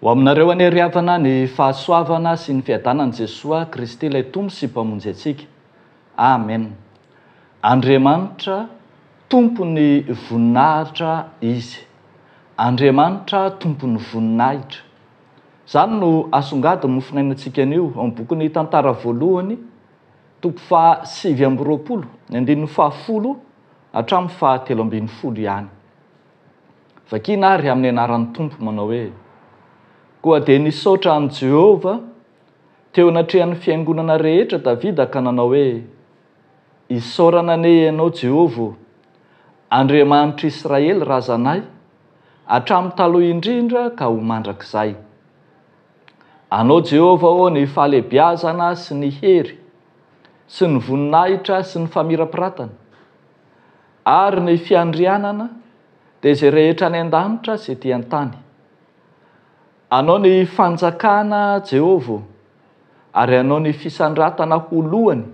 Ho aminareo aneriavana ny fahasoavana sy ny fiadanan'i Jesosy Kristy ilay tompo sy mpamonjy antsika. Amen. Andriamanitra tompony voninahitra izy. Andriamanitra tompony voninahitra. Izany no asongadiny mofinainantsika anio amin'ny bokin'ny tantara voalohany, toko faha 720, ny 10 hatramin'ny faha 13 ihany. Vakiana ary amin'ny anaran'ny tompo manao hoe: koa dia nisaotra an' Jehova teo anatrehan'ny fiangonana rehetra Davida ka nanao hoe: isaorana ane ianao Jehova, Andriamanitra Israely razanay, hatramin'ny taloha indrindra ka ho mandrakizay. Anao Jehova ao ny fahalebiazana sy ny hery, sy ny voninahitra sy ny famirapiratana, ary ny fiandrianana dia izay rehetra any an-danitra sy ety an-tany. Anao ny fanjakana Jehova, ary anao ny fisandratana ho lohany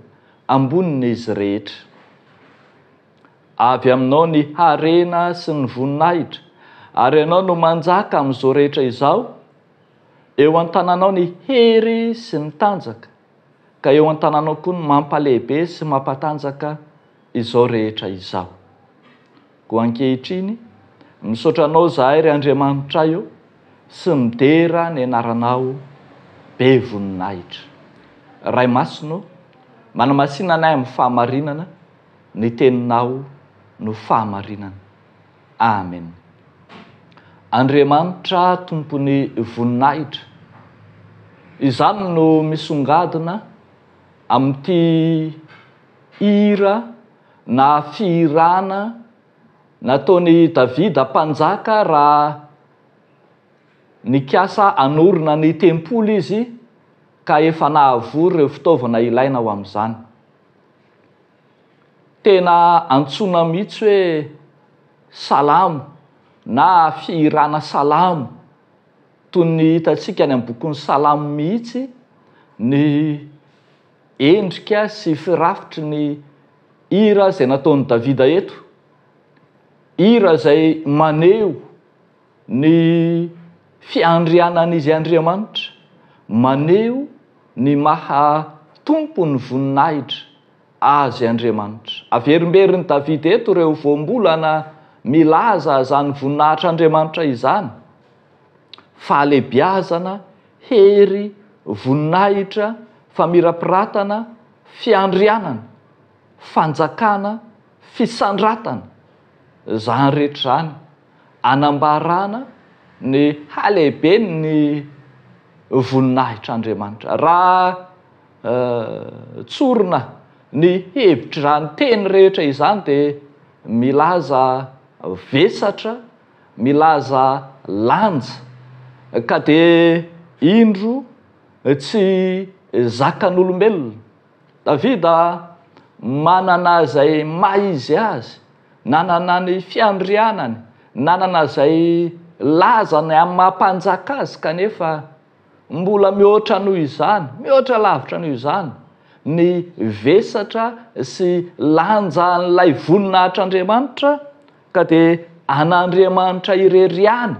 ambonin'izy rehetra. Avy aminao ny harena sy ny voninahitra, ary anao no manjaka amin'izao rehetra izao. Eo an-tananao ny hery sy ny tanjaka, ka eo an-tananao koa ny mampalehibe sy mampatanjaka izao rehetra izao. Koa ankehitriny, misaotra anao zahay ry Andriamanitra io, sy midera ny anaranao be voninahitra. Ray masino, manamasina anay amin'ny fahamarinana, ny teninao no fahamarinana. Amen. Andriamanitra tompony voninahitra. Izany no misongadina amin'ity hira na fihirana nataon'i Davida mpanjaka raha nikasa anorina ny tempoly izy ka efa nahavory ireo fitaovana ilaina ao amin'izany. Tena antsoina mihitsy hoe salamo na fihirana salamo, toy ny hitantsika any amin'ny bokin'ny salamo mihitsy ny endrika sy firafitry ny hira izay nataon'i Davida eto. Hira izay maneho ny fiandrianan'izy Andriamanitra, maneho ny maha tompony voninahitra azy Andriamanitra. Averimberiny Davida eto ireo voambolana milaza izany voninahitra Andriamanitra izany: fahalebiazana, hery, voninahitra, famirapiratana, fiandrianana, fanjakana, fisandratana. Izany rehetra izany anambarana ny halehibeny ny voninahitra Andriamanitra. Raha tsorina ny hevitra ny teny rehetra izany dia milaza vesatra, milaza lanja, ka dia indro tsy zakan'olombelona. Davida manana izay maha-izy azy, nanana ny fiandrianany, nanana izay lazany amin'ny mahampanjaka azy, kanefa mbola mihoatra noho izany, mihoatra lavitra noho izany ny vesatra sy lanjan'ilay voninahitr'Andriamanitra, ka dia an'Andriamanitra irery ihany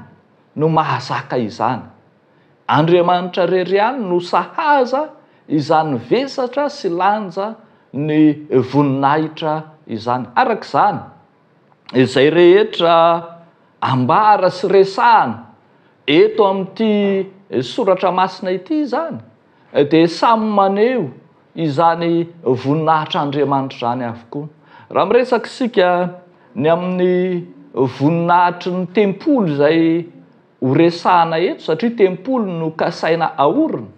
no mahazaka izany. Andriamanitra irery ihany no sahaza izany vesatra sy lanja ny voninahitra izany. Araka izany, izay rehetra ambara sy resahana eto amin'ity soratra masina ity zany, dia samy maneho izany voninahitr'Andriamanitra izany avokoa. Raha miresaka isika ny amin'ny voninahitry ny tempoly izay ho resahana eto, satria tempoly no kasaina ahorona,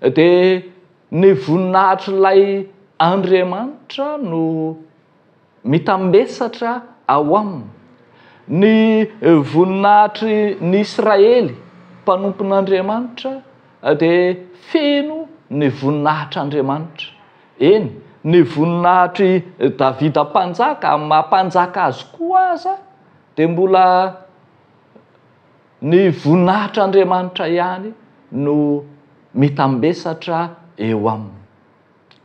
dia ny voninahitry'ilay Andriamanitra no mitambesatra ao aminy. Ny voninahitry ny Israely, mpanompon'Andriamanitra, dia feno ny voninahitr'Andriamanitra. Eny, ny voninahitry Davida mpanjaka, mampanjaka azy koa aza, dia mbola ny voninahitr'Andriamanitra ihany no mitambesatra eo aminy.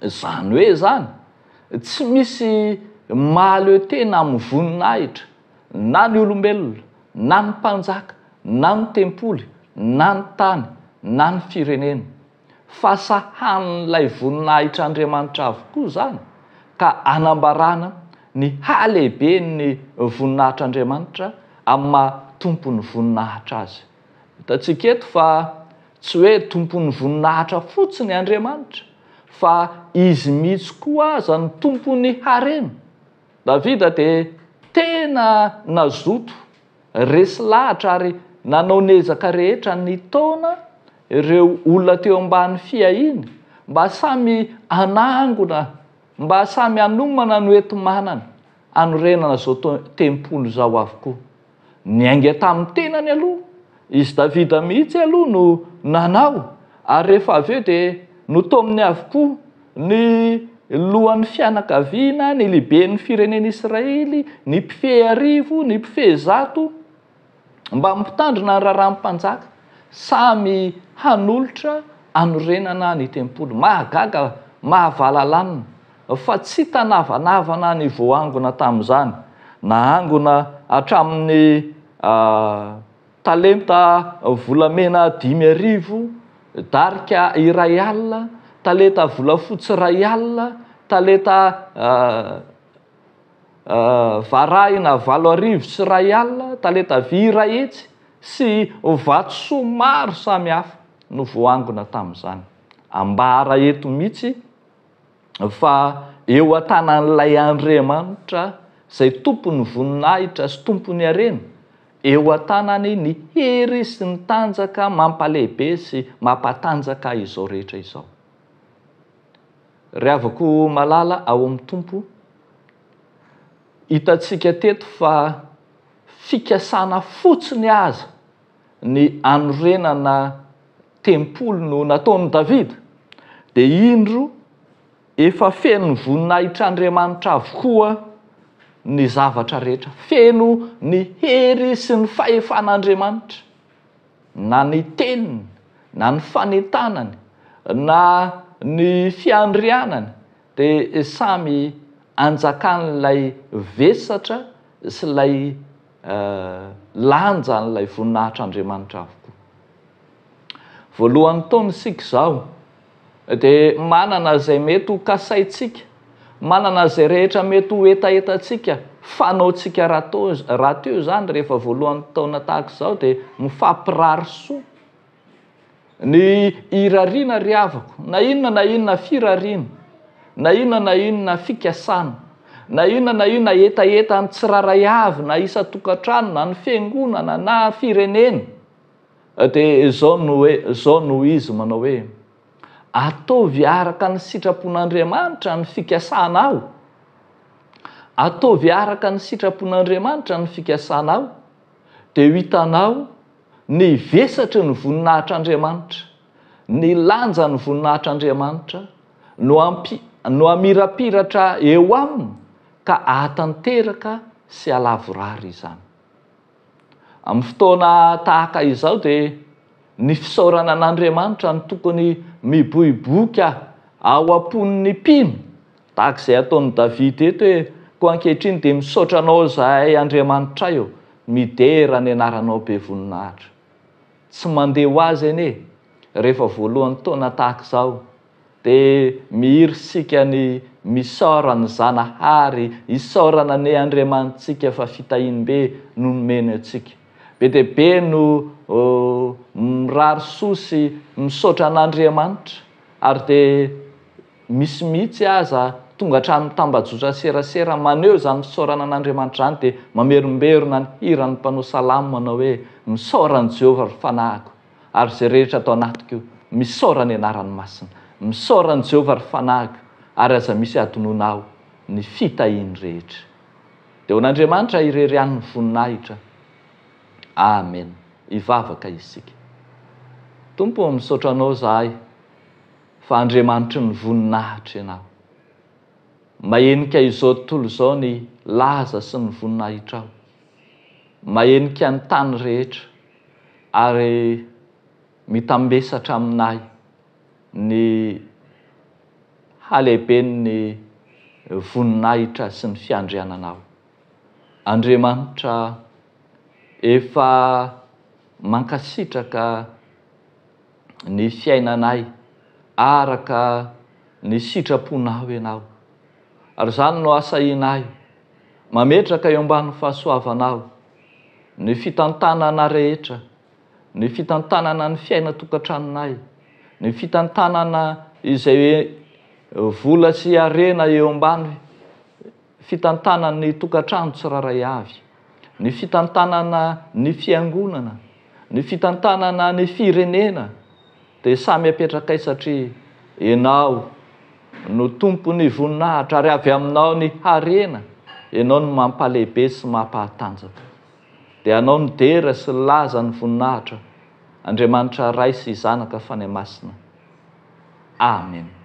Izany hoe zany, tsy misy mahaleo tena amin'ny voninahitra, na ny olombelona, na ny mpanjaka, na ny tempoly, na ny tany na ny firenena fa sahanin'ilay voninahitra Andriamanitra avokoa zany ka anambarana ny halehibe ny voninahitra Andriamanitra amin'ny maha-tompony voninahitra azy. Hitantsika eto fa tsy hoe tompony voninahitra fotsiny Andriamanitra fa izy mihitsy koa aza ny tompony harena. Davida dia tena nazoto resy lahatra ary nanao nezaka rehetra ny taona ireo olona teo ambany fiahiny mba samy anangona, mba samy anomana no enti-manana anorenana zao tempolo zao avokoa. Niainga tamin'ny tenany aloha, izy Davida mihitsy aloha no nanao, ary rehefa avy eo dia notominy avokoa ny lohan'ny fianakaviana, ny lehiben'ny firenena Israely, ny mpifehy arivo, ny mpifehy zato, mba mampitandrina ny raharahany mpanjaka, samy hanolotra anorenana ny tempolo. Mahagaga, mahavalalana, fa tsy tanavanavana ny voangona tamin'izany. Nahangona hatramin'ny talenta volamena 5,000, darika 1 alina, talenta volafotsy 1 alina, talenta varahina 7,000 sy 1 alina, talenta vy 1 hetsy sy vatosoa maro samihafa no voangona tamin'izany. Ambara eto mihitsy fa eo an-tanan'ilay Andriamanitra izay tompony voninahitra sy tompony harena, eo an-tanany ny hery sy ny tanjaka mampalehibe sy mampatanjaka izao rehetra izao. Ry havako malala ao amin'ny tompo, hitantsika teto fa fikasana fotsiny aza ny anorenana tempolo no nataon'i Davida, dia indro efa feno voninahitra Andriamanitra avokoa ny zavatra rehetra, feno ny hery sy ny fahefan'Andriamanitra, na ny teniny, na ny fanentanany, na ny fiandrianany, dia samy anjakan'ilay vesatra sy ilay lanjan'ilay voninahitran'Andriamanitra avokoa. Voalohan'ny taona isika izao dia manana izay mety ho kasaitsika, manana izay rehetra mety ho etaetantsika, fanaontsika raha teo zany rehefa voalohan'ny taona tahaka izao dia mifampirary soa. Ny irariana ry havako, na inona firariana, na inona fikasana, na inona etaetany tsiraray avy, na isa-tokantrano, na ny fiangonana, na firenena, dia zao no izy manao hoe ataovy araka ny sitrapon'Andriamanitra ny fikasanao, ataovy araka ny sitrapon'Andriamanitra ny fikasanao, dia ho hitanao ny vesatry ny voninahitr'Andriamanitra, ny lanja ny voninahitr'Andriamanitra no amirapiratra eo aminy ka ahatanteraka sy alavorary izany. Amin'ny fotoana tahaka izao dia ny fisaorana an'Andriamanitra no tokony miboiboka ao am-pon'ny mpino, tahaka izay ataon'i Davida eto hoe ko ankehitriny dia misaotra anao zahay Andriamanitra eo, midera ny anaranao be voninahitra. Tsy mandeha ho azy anie rehefa voalohan'ny taona tahaka izao dia mihiry sika ny misaorana Zanahary, isaorana ny Andriamanitsika fa fitahiam-be no nomeny antsika. Be dia be no mirary soa sy misaotra an'Andriamanitra, ary dia misy mihitsy aza tonga hatramin'ny tambajotra serasera maneho izany fisaorana an'Andriamanitra izany dia mamerimberona ny hirany mpanao salamo manao hoe misaorany Jehovah ry fanahiko, ary izay rehetra atao anatiko io misaorany anarany masina, misaorany Jehovah ry fanahiko, ary aza misy adononao ny fitahiany rehetra. Dia ho an'Andriamanitra irerian'ny voninahitra. Amen. Ivavaka isika. Tompo, misaotra anao zahay fa Andriamanitra ny voninahitra ianao. Mahenika izao tontolo izao ny laza sy ny voninahitra ao. Mahenika ny tany rehetra ary mitambesatra aminay ny halehiben'ny voninahitra sy ny fiandriananao. Andriamanitra, efa mankasitraka ny fiainanay araka ny sitraponao ianao. Ary zany no asainay mametraka eo ambany fahasoavanao ny fitantanana rehetra, ny fitantanana ny fiaina tokantranonay, ny fitantanana izay vola sy arena eo ambany fitantanana ny tokantrano tsiraray avy, ny fitantanana ny fiangonana, ny fitantanana ny firenena, dia samy apetrakay satria ianao no tompony voninahitra ary avy aminao ny harena, ianao no mampalehibe sy mampahatanjaka. Dia anao ny dera sy laza ny voninahitra, Andriamanitra Ray sy Zanaka fany masina. Amen.